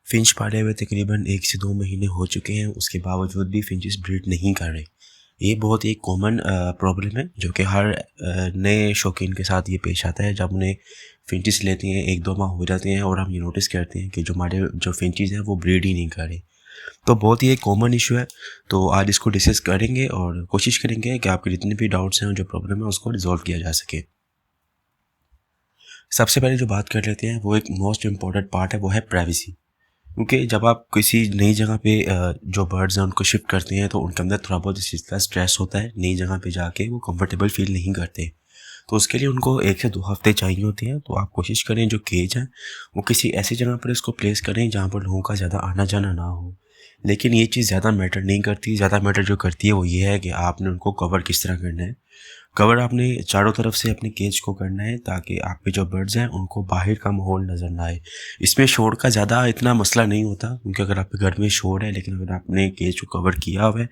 Finch पाले हुए तकरीबन 1 से 2 महीने हो चुके हैं, उसके बावजूद भी फिंचेस ब्रीड नहीं कर रहे। ये बहुत ही कॉमन प्रॉब्लम है जो कि हर नए शौकीन के साथ ये पेश आता है। जब उन्हें फिंचेस लेती हैं 1-2 माह हो जाते हैं और हम ये नोटिस करते हैं कि जो हमारे जो फिंचेस हैं वो ब्रीड ही नहीं कर रहे। तो बहुत ही एक कॉमन इशू है। तो आज इसको डिस्कस करेंगे और कोशिश करेंगे कि आपके जितने भी डाउट्स हैं, जो प्रॉब्लम है, उसको रिजॉल्व किया जा सके। सबसे पहले जो बात कर लेते हैं वो एक मोस्ट इम्पॉर्टेंट पार्ट है, वो है प्राइवेसी। क्योंकि जब आप किसी नई जगह पे जो बर्ड्स हैं उनको शिफ्ट करते हैं तो उनके अंदर थोड़ा बहुत इस चीज़ का स्ट्रेस होता है। नई जगह पे जाके वो कंफर्टेबल फील नहीं करते, तो उसके लिए उनको 1 से 2 हफ्ते चाहिए होते हैं। तो आप कोशिश करें जो केज है वो किसी ऐसी जगह पर इसको प्लेस करें जहाँ पर लोगों का ज़्यादा आना जाना ना हो। लेकिन ये चीज़ ज़्यादा मैटर नहीं करती। ज़्यादा मैटर जो करती है वो ये है कि आपने उनको कवर किस तरह करना है। कवर आपने चारों तरफ से अपने केज को करना है ताकि आपके जो बर्ड्स हैं उनको बाहर का माहौल नज़र ना आए। इसमें शोर का ज़्यादा इतना मसला नहीं होता, क्योंकि अगर आपके घर में शोर है लेकिन अगर आपने केज को कवर किया हुआ है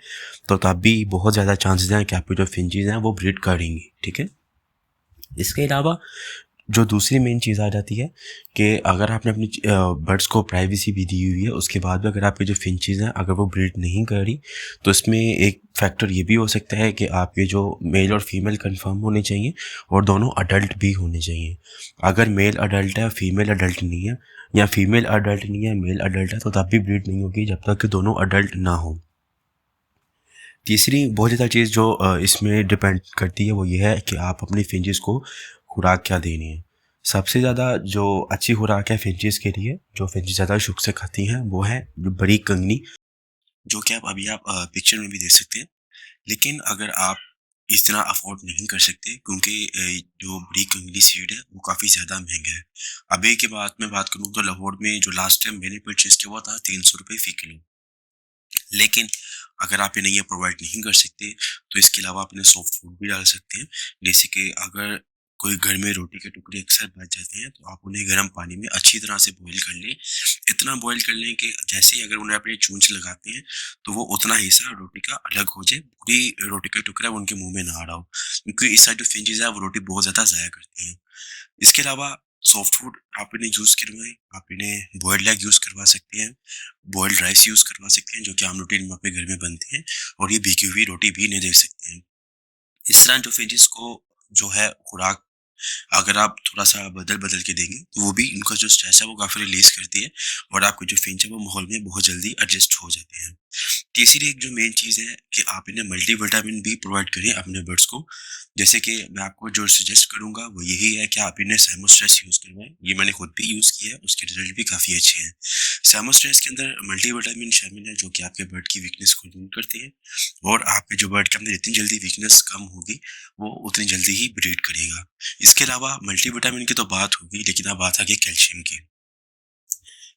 तो तब भी बहुत ज़्यादा चांसेस हैं कि आपके जो फिंचेस हैं वो ब्रीड करेंगी। ठीक है। इसके अलावा जो दूसरी मेन चीज़ आ जाती है कि अगर आपने अपनी बर्ड्स को प्राइवेसी भी दी हुई है, उसके बाद भी अगर आपके जो फिंचेस हैं अगर वो ब्रीड नहीं कर रही, तो इसमें एक फैक्टर ये भी हो सकता है कि आपके जो मेल और फीमेल कंफर्म होने चाहिए और दोनों अडल्ट भी होने चाहिए। अगर मेल अडल्ट है फीमेल अडल्ट नहीं है, या फीमेल अडल्ट नहीं है मेल अडल्ट है, तो तब भी ब्रीड नहीं होगी जब तक कि दोनों अडल्ट ना हो। तीसरी बहुत ज़्यादा चीज़ जो इसमें डिपेंड करती है वो ये है कि आप अपनी फिंचेस को खुराक क्या देनी है। सबसे ज़्यादा जो अच्छी खुराक है फिंचेस के लिए, जो फिंचेस ज़्यादा शौक से खाती हैं, वो है बड़ी कंगनी, जो कि आप पिक्चर में भी देख सकते हैं। लेकिन अगर आप इस तरह अफोर्ड नहीं कर सकते, क्योंकि जो बड़ी कंगनी सीड है वो काफ़ी ज़्यादा महंगा है। अभी के बाद मैं बात करूँ तो लाहौर में जो लास्ट टाइम मैंने परचेज़ किया हुआ था 300 रुपये फ़ी किलो। लेकिन अगर आप इन्हें ये प्रोवाइड नहीं कर सकते तो इसके अलावा आप इन्हें सॉफ्ट फूड भी डाल सकते हैं। जैसे कि अगर कोई घर में रोटी के टुकड़े अक्सर बच जाते हैं तो आप उन्हें गर्म पानी में अच्छी तरह से बॉईल कर लें। इतना बॉईल कर लें कि जैसे ही अगर उन्हें अपनी चूंच लगाते हैं तो वो उतना हिस्सा रोटी का अलग हो जाए, पूरी रोटी का टुकड़ा वो उनके मुंह में ना आ रहा हो, क्योंकि इस साइड जो फिंचेस है वो रोटी बहुत ज़्यादा ज़ाया करती हैं। इसके अलावा सॉफ्ट फूड आप इन्हें यूज़ करवाएं। आप इन्हें बॉयल्ड एग यूज़ करवा सकते हैं, बॉइल्ड राइस यूज़ करवा सकते हैं, जो कि आम रूटीन में आपके घर में बनते हैं, और ये भीगी हुई रोटी भी इन्हें दे सकते हैं। इस तरह जो फिंचेस को जो है खुराक अगर आप थोड़ा-सा बदल-बदल के देंगे, तो वो भी इनका जो स्ट्रेस है वो काफ़ी रिलीज़ करती है और आपके जो फिंच है वो माहौल में बहुत जल्दी एडजस्ट हो जाते हैं। तीसरी एक जो मेन चीज़ है कि आप इन्हें मल्टीविटामिन भी प्रोवाइड करें अपने बर्ड्स को। जैसे कि मैं आपको जो सजेस्ट करूँगा वो यही है कि आप इन्हें साइमोस्ट्रेस यूज़ करवाएँ। ये मैंने खुद भी यूज़ किया है, उसके रिज़ल्ट भी काफ़ी अच्छे हैं। साइमोस्ट्रेस के अंदर मल्टीविटामिन शामिल है जो कि आपके बर्ड की वीकनेस को दूर करते हैं, और आपके जो बर्ड के अंदर जितनी जल्दी वीकनेस कम होगी, वो उतनी जल्दी ही ब्रीड करेगा। इसके अलावा मल्टीविटामिन की तो बात होगी, लेकिन अब बात आ गई कैल्शियम की।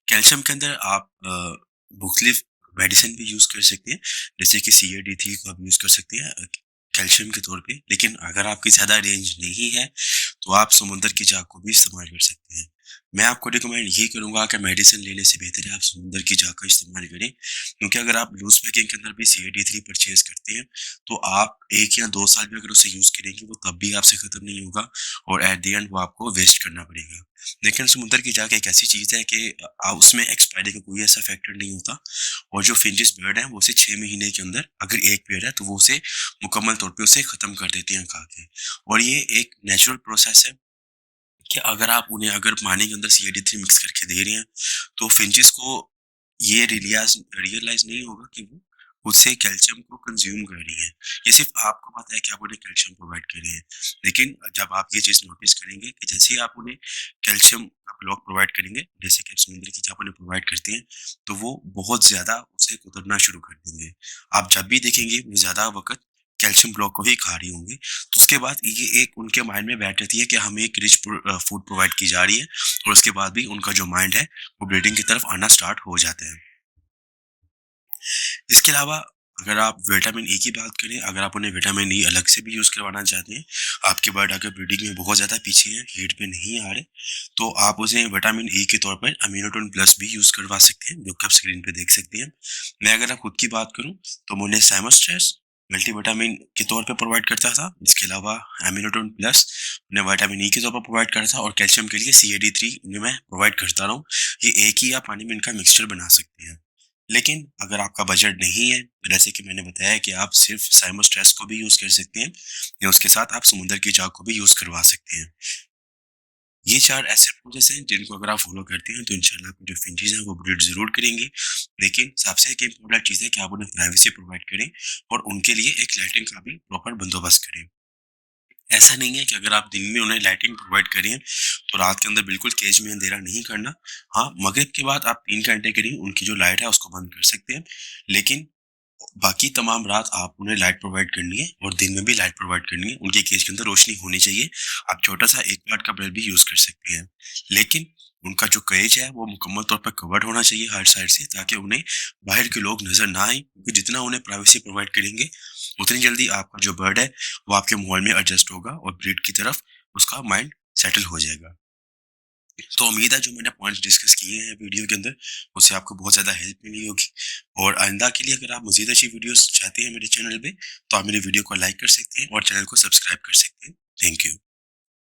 कैल्शियम के अंदर आप बुकलीफ मेडिसिन भी यूज़ कर सकते हैं, जैसे कि CA-D3 को आप यूज़ कर सकते हैं कैल्शियम के तौर पे। लेकिन अगर आपकी ज़्यादा रेंज नहीं है, तो आप समुंदर की झाग को भी इस्तेमाल कर सकते हैं। मैं आपको रिकमेंड यही करूँगा कि मेडिसिन लेने से बेहतर है आप समुंदर की झाग का इस्तेमाल करें, क्योंकि अगर आप लूज़ पैकिंग के अंदर भी CA-D3 परचेज़ करते हैं, तो आप 1 या 2 साल भी अगर उसे यूज़ करेंगे, वो तब भी आपसे ख़त्म नहीं होगा और एट द एंड वो आपको वेस्ट करना पड़ेगा। लेकिन समुद्र की झाग एक ऐसी चीज़ है कि उसमें एक्सपायरी का कोई ऐसा फैक्टर नहीं होता, और जो फिंचिस बर्ड है वो उसे 6 महीने के अंदर अगर एक पेड़ है तो वो उसे मुकम्मल तौर पे उसे ख़त्म कर देते हैं खा के। और ये एक नेचुरल प्रोसेस है कि अगर आप उन्हें अगर पानी के अंदर CA-D3 मिक्स करके दे रहे हैं, तो फिंचिस को ये रियलाइज़ नहीं होगा कि वो खुद से कैल्शियम को कंज़्यूम कर रही हैं। ये सिर्फ़ आपको पता है कि आप उन्हें कैल्शियम प्रोवाइड कर रहे हैं। लेकिन जब आप ये चीज़ नोटिस करेंगे कि जैसे ही आप उन्हें कैल्शियम का ब्लॉक प्रोवाइड करेंगे, जैसे कि आप समुद्र की जब उन्हें प्रोवाइड करते हैं, तो वो बहुत ज़्यादा उसे कुतरना शुरू कर देंगे। आप जब भी देखेंगे वो ज़्यादा वक़्त कैल्शियम ब्लॉक को ही खा रही होंगी। तो उसके बाद ये एक उनके माइंड में बैठ जाती है कि हमें एक रिच फूड प्रोवाइड की जा रही है, और उसके बाद भी उनका जो माइंड है वो ब्रीडिंग की तरफ आना स्टार्ट हो जाता है। इसके अलावा अगर आप विटामिन ई की बात करें, अगर आप उन्हें विटामिन ई अलग से भी यूज़ करवाना चाहते हैं, आपके बर्ड अगर ब्रीडिंग में बहुत ज़्यादा पीछे हैं, हीट पे नहीं आ रहे, तो आप उसे विटामिन ई के तौर पर अमीनोटोन प्लस भी यूज़ करवा सकते हैं, जो कि आप स्क्रीन पे देख सकते हैं। मैं अगर आप खुद की बात करूँ, तो मैं उन्हें साइमोस्ट्रेस मल्टीविटामिन के तौर पे प्रोवाइड करता था। इसके अलावा एमिनोटोन प्लस उन्हें विटामिन ई के तौर पर प्रोवाइड करता था, और कैल्शियम के लिए CAD3 उन्हें मैं प्रोवाइड करता रहा हूँ। ये एक ही आप पानी में इनका मिक्सचर बना सकते हैं। लेकिन अगर आपका बजट नहीं है, जैसे कि मैंने बताया कि आप सिर्फ साइमोस्ट्रेस को भी यूज़ कर सकते हैं, या उसके साथ आप समुद्र की चाय को भी यूज़ करवा सकते हैं। ये 4 ऐसे प्रोसेस हैं जिनको अगर आप फॉलो करते हैं तो इंशाल्लाह आपके जो फिंचेस हैं वो ब्रीड ज़रूर करेंगे। लेकिन सबसे एक इम्पोर्टेंट चीज़ है कि आप उन्हें प्राइवेसी प्रोवाइड करें, और उनके लिए एक लाइटिंग का भी प्रॉपर बंदोबस्त करें। ऐसा नहीं है कि अगर आप दिन में उन्हें लाइटिंग प्रोवाइड करें तो रात के अंदर बिल्कुल केज में अंधेरा नहीं करना। हाँ, मगरिब के बाद आप 3 घंटे के लिए उनकी जो लाइट है उसको बंद कर सकते हैं, लेकिन बाकी तमाम रात आप उन्हें लाइट प्रोवाइड करनी है, और दिन में भी लाइट प्रोवाइड करनी है। उनके केज के अंदर रोशनी होनी चाहिए। आप छोटा सा 1 वाट का बल्ब भी यूज कर सकते हैं, लेकिन उनका जो केज है वो मुकम्मल तौर पर कवर्ड होना चाहिए हर साइड से, ताकि उन्हें बाहर के लोग नजर ना आए, क्योंकि जितना उन्हें प्राइवेसी प्रोवाइड करेंगे उतनी जल्दी आपका जो बर्ड है वो आपके माहौल में एडजस्ट होगा, और ब्रीड की तरफ उसका माइंड सेटल हो जाएगा। तो उम्मीद है जो मैंने पॉइंट्स डिस्कस किए हैं वीडियो के अंदर, उससे आपको बहुत ज़्यादा हेल्प मिली होगी। और आइंदा के लिए अगर आप मज़ीद अच्छी वीडियोस चाहते हैं मेरे चैनल पे, तो आप मेरे वीडियो को लाइक कर सकते हैं और चैनल को सब्सक्राइब कर सकते हैं। Thank you.